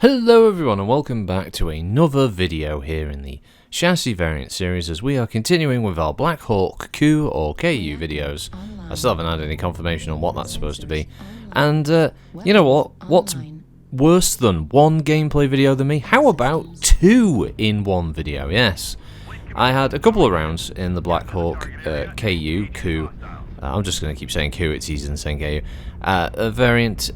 Hello everyone and welcome back to another video here in the chassis variant series as we are continuing with our Black Hawk Q or KU videos. I still haven't had any confirmation on what that's supposed to be. And you know what? What's worse than one gameplay video than me? How about two in one video? Yes. I had a couple of rounds in the Black Hawk KU, Q. I'm just going to keep saying Q, it's easier than saying KU. A variant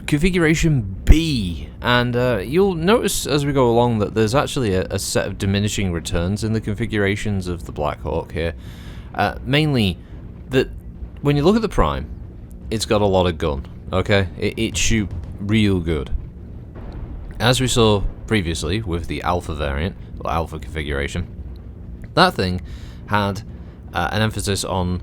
configuration B, and you'll notice as we go along that there's actually a set of diminishing returns in the configurations of the Black Hawk here. Mainly that when you look at the Prime, it's got a lot of gun, okay? It shoot real good. As we saw previously with the Alpha variant, or Alpha configuration, that thing had an emphasis on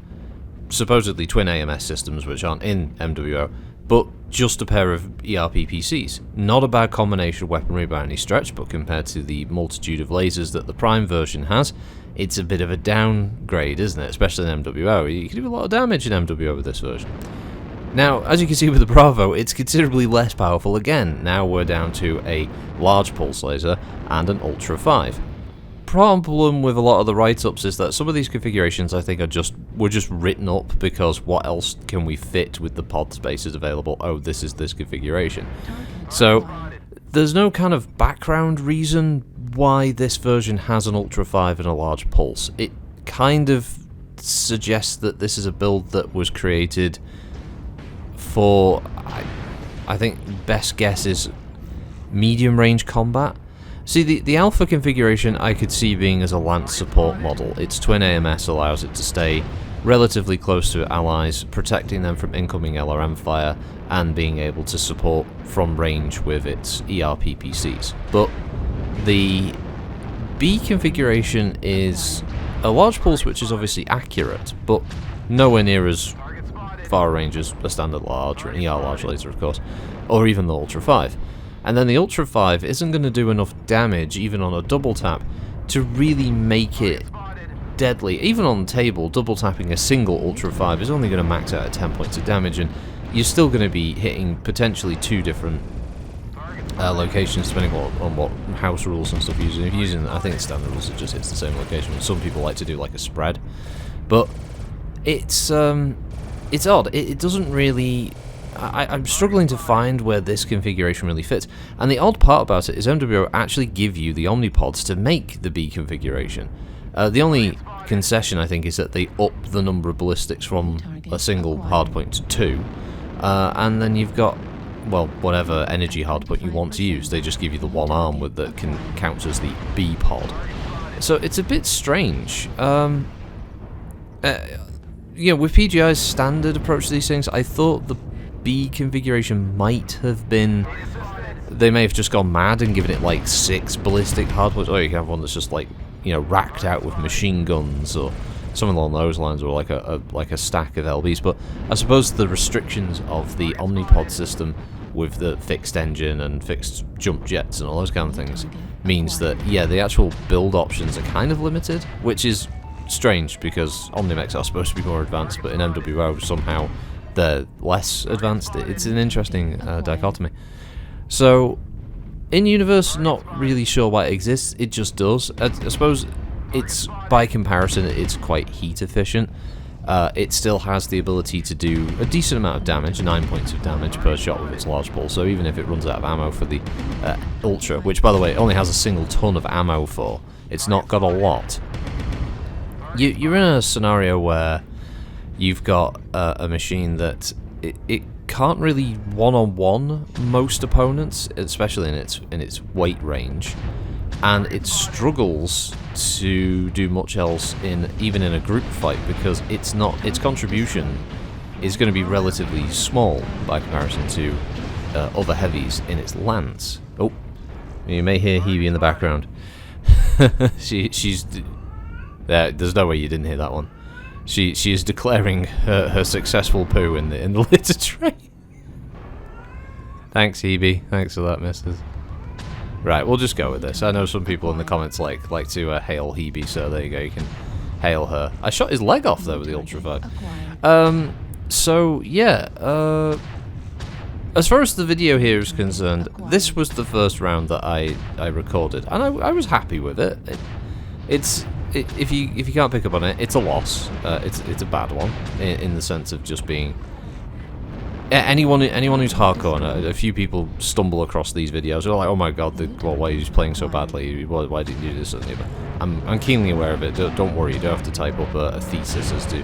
supposedly twin AMS systems which aren't in MWO, but just a pair of ERPPCs. Not a bad combination of weaponry by any stretch, but compared to the multitude of lasers that the Prime version has, it's a bit of a downgrade, isn't it? Especially in MWO. You can do a lot of damage in MWO with this version. Now, as you can see with the Bravo, it's considerably less powerful again. Now we're down to a large pulse laser and an Ultra 5. Problem with a lot of the write-ups is that some of these configurations I think were just written up because what else can we fit with the pod spaces available? Oh, this is this configuration. So there's no kind of background reason why this version has an Ultra 5 and a large pulse. It kind of suggests that this is a build that was created for, I think best guess is medium range combat. See, the Alpha configuration I could see being as a Lance support model. Its twin AMS allows it to stay relatively close to allies, protecting them from incoming LRM fire, and being able to support from range with its ERPPCs. But the B configuration is a large pulse which is obviously accurate, but nowhere near as far range as a standard large, or an ER large laser of course, or even the Ultra 5. And then the Ultra 5 isn't going to do enough damage, even on a double tap, to really make it deadly. Even on the table, double tapping a single Ultra 5 is only going to max out at 10 points of damage, and you're still going to be hitting potentially two different locations, depending on what house rules and stuff you're using. If you're using, I think standard rules, it just hits the same location. Some people like to do like a spread, but it's odd. It doesn't really. I'm struggling to find where this configuration really fits, and the odd part about it is MWO actually give you the Omnipods to make the B configuration. The only concession I think is that they up the number of ballistics from a single hardpoint to 2, and then you've got, well, whatever energy hardpoint you want to use, they just give you the one arm that can count as the B pod. So it's a bit strange. Yeah, with PGI's standard approach to these things, I thought the B configuration might have been, they may have just gone mad and given it like 6 ballistic hardpoints, or you can have one that's just like, you know, racked out with machine guns or something along those lines, or like a stack of LBs. But I suppose the restrictions of the Omnipod system with the fixed engine and fixed jump jets and all those kind of things means that, yeah, the actual build options are kind of limited, which is strange because Omnimex are supposed to be more advanced, but in MWO somehow they're less advanced. It's an interesting dichotomy. So, in universe, not really sure why it exists. It just does. I suppose it's, by comparison, it's quite heat efficient. It still has the ability to do a decent amount of damage, 9 points of damage per shot with its large pulse. So even if it runs out of ammo for the Ultra, which by the way only has a single ton of ammo for, it's not got a lot. You're in a scenario where you've got a machine that it can't really one-on-one most opponents, especially in its weight range, and it struggles to do much else even in a group fight because its contribution is going to be relatively small by comparison to other heavies in its lance. Oh, you may hear Hebe in the background. She's there. There's no way you didn't hear that one. She is declaring her successful poo in the litter tray. Thanks, Hebe. Thanks for that, missus. Right, we'll just go with this. I know some people in the comments like to hail Hebe, so there you go. You can hail her. I shot his leg off though with the Ultra 5. So yeah. as far as the video here is concerned, this was the first round that I recorded, and I was happy with it. If you can't pick up on it, it's a loss. It's a bad one in the sense of just being. Anyone who's hardcore, and a few people stumble across these videos, they're like, "Oh my god, why are you playing so badly? Why didn't you do this?" I'm keenly aware of it. Don't worry, you don't have to type up a thesis as to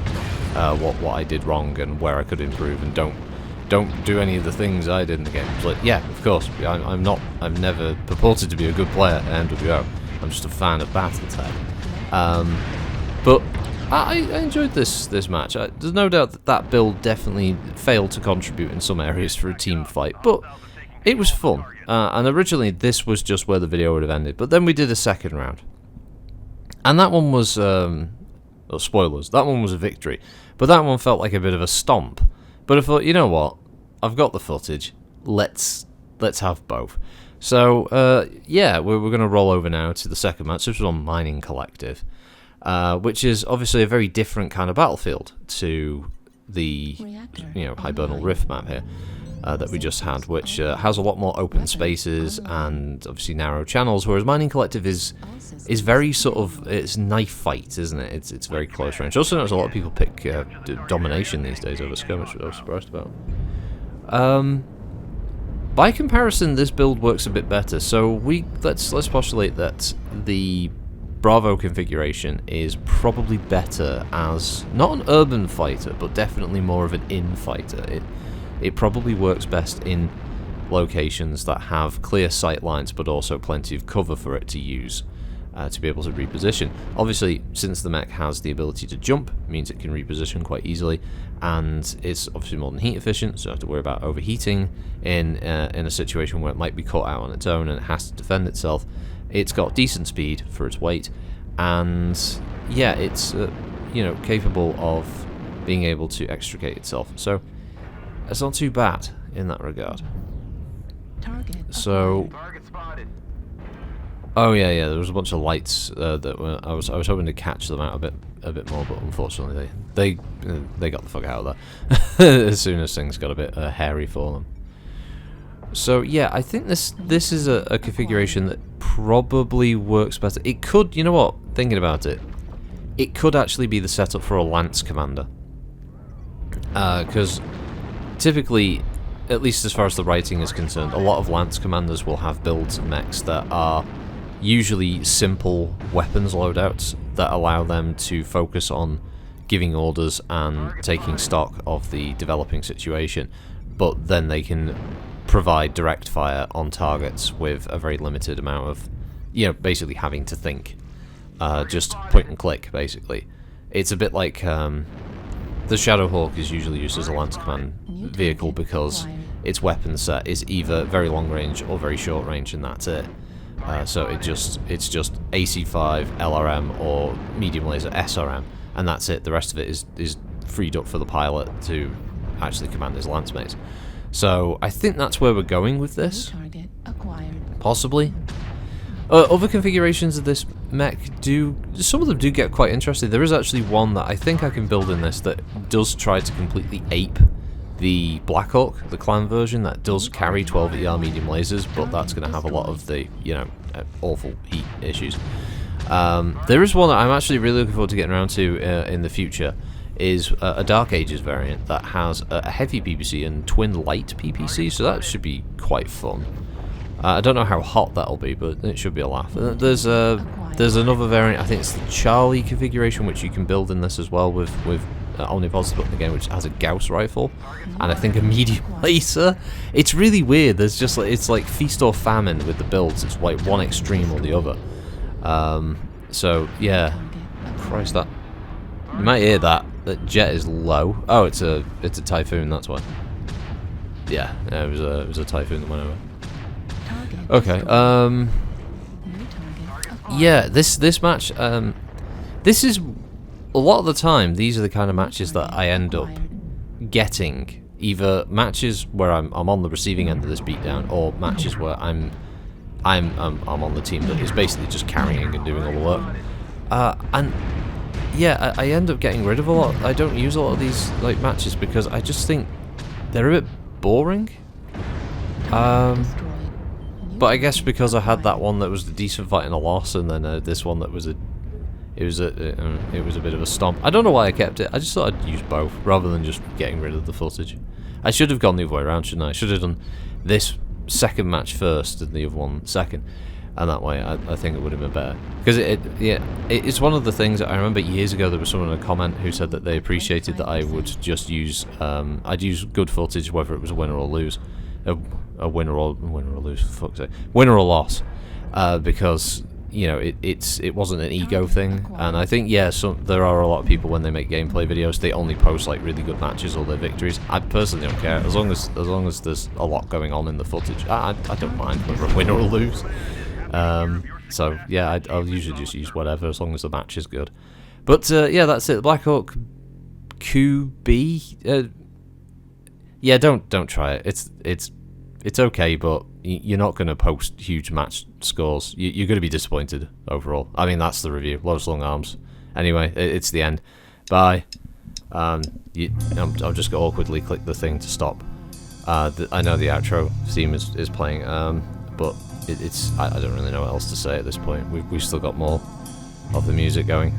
what I did wrong and where I could improve, and don't do any of the things I did in the game. But yeah, of course, I've never purported to be a good player at MWO. I'm just a fan of BattleTech. But I enjoyed this match. There's no doubt that build definitely failed to contribute in some areas for a team fight, but it was fun. And originally this was just where the video would have ended, but then we did a second round. And that one was, spoilers, that one was a victory. But that one felt like a bit of a stomp. But I thought, you know what, I've got the footage, let's have both. So, yeah, we're going to roll over now to the second match. This was on Mining Collective. Which is obviously a very different kind of battlefield to the Hibernal Rift map here that we just had, which has a lot more open spaces and obviously narrow channels, whereas Mining Collective is very sort of, it's knife fight, isn't it? It's very close range. Also notice a lot of people pick Domination these days over Skirmish, which I was surprised about. By comparison, this build works a bit better. So let's postulate that the Bravo configuration is probably better as not an urban fighter, but definitely more of an in fighter. It probably works best in locations that have clear sight lines, but also plenty of cover for it to use to be able to reposition. Obviously, since the mech has the ability to jump, it means it can reposition quite easily, and it's obviously more than heat efficient, so you don't have to worry about overheating in a situation where it might be caught out on its own and it has to defend itself. It's got decent speed for its weight, and yeah, it's capable of being able to extricate itself. So it's not too bad in that regard. So, oh yeah, there was a bunch of lights that were, I was hoping to catch them out a bit more, but unfortunately they got the fuck out of there as soon as things got a bit hairy for them. So yeah, I think this is a configuration that probably works better. It could, you know what, thinking about it, it could actually be the setup for a Lance Commander. Because typically, at least as far as the writing is concerned, a lot of Lance Commanders will have builds and mechs that are usually simple weapons loadouts that allow them to focus on giving orders and taking stock of the developing situation, but then they can provide direct fire on targets with a very limited amount of, basically having to think. Just point and click, basically. It's a bit like the Shadowhawk is usually used as a Lance Command vehicle because its weapon set is either very long range or very short range, and that's it. So it's just AC5, LRM, or medium laser SRM, and that's it. The rest of it is freed up for the pilot to actually command his lance mates. So I think that's where we're going with this. Possibly. Other configurations of this mech some of them do get quite interesting. There is actually one that I think I can build in this that does try to completely ape the Blackhawk, the clan version, that does carry 12 ER medium lasers, but that's going to have a lot of the, awful heat issues. There is one that I'm actually really looking forward to getting around to in the future, is a Dark Ages variant that has a heavy PPC and twin light PPC, so that should be quite fun. I don't know how hot that'll be, but it should be a laugh. There's another variant, I think it's the Charlie configuration, which you can build in this as well with Omnipod's again, which has a Gauss rifle and I think a medium laser. It's really weird. There's just it's like feast or famine with the builds. It's like one extreme or the other. So yeah, Christ, that you might hear that jet is low. Oh, it's a Typhoon. That's why. Yeah, it was a Typhoon that went over. Okay. Yeah, this match. This is a lot of the time. These are the kind of matches that I end up getting. Either matches where I'm on the receiving end of this beatdown, or matches where I'm on the team that is basically just carrying and doing all the work. And yeah, I end up getting rid of a lot. I don't use a lot of these matches because I just think they're a bit boring. But I guess because I had that one that was the decent fight and a loss, and then this one that was it was a bit of a stomp. I don't know why I kept it. I just thought I'd use both rather than just getting rid of the footage. I should have gone the other way around, shouldn't I? I should have done this second match first and the other one second, and that way I think it would have been better. Because it's one of the things that I remember years ago. There was someone in a comment who said that they appreciated that I would just use I'd use good footage whether it was a win or lose, a win or lose, for fuck's sake, win or loss, because you know it wasn't an ego thing. And I think there are a lot of people when they make gameplay videos they only post like really good matches or their victories. I personally don't care as long as there's a lot going on in the footage. I don't mind whether I win or lose. So yeah, I'll usually just use whatever as long as the match is good. But yeah, that's it. Black Hawk QB. Yeah, don't try it. It's okay, but you're not going to post huge match scores. You're going to be disappointed overall. I mean, that's the review. Lotus Long Arms. Anyway, it's the end. Bye. I'll just go awkwardly click the thing to stop. I know the outro theme is playing, but I don't really know what else to say at this point. We've still got more of the music going.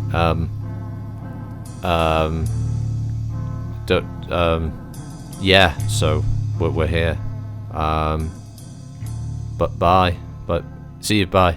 Yeah, so we're here. But bye. But see you. Bye.